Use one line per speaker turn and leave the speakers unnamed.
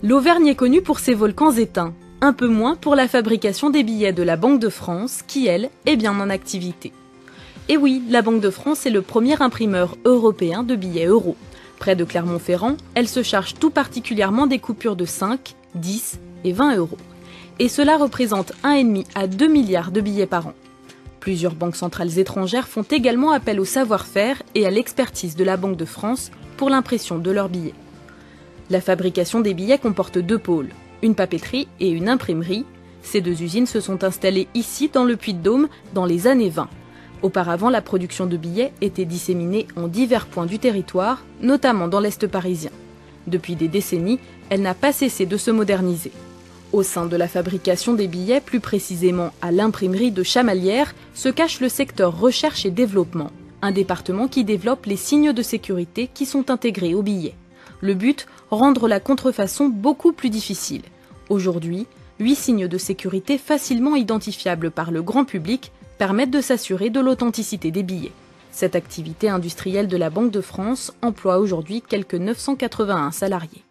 L'Auvergne est connue pour ses volcans éteints, un peu moins pour la fabrication des billets de la Banque de France qui, elle, est bien en activité. Et oui, la Banque de France est le premier imprimeur européen de billets euros. Près de Clermont-Ferrand, elle se charge tout particulièrement des coupures de 5, 10 et 20 euros. Et cela représente 1,5 à 2 milliards de billets par an. Plusieurs banques centrales étrangères font également appel au savoir-faire et à l'expertise de la Banque de France pour l'impression de leurs billets. La fabrication des billets comporte deux pôles, une papeterie et une imprimerie. Ces deux usines se sont installées ici dans le Puy-de-Dôme dans les années 20. Auparavant, la production de billets était disséminée en divers points du territoire, notamment dans l'Est parisien. Depuis des décennies, elle n'a pas cessé de se moderniser. Au sein de la fabrication des billets, plus précisément à l'imprimerie de Chamalières, se cache le secteur recherche et développement, un département qui développe les signes de sécurité qui sont intégrés aux billets. Le but, rendre la contrefaçon beaucoup plus difficile. Aujourd'hui, 8 signes de sécurité facilement identifiables par le grand public permettent de s'assurer de l'authenticité des billets. Cette activité industrielle de la Banque de France emploie aujourd'hui quelques 981 salariés.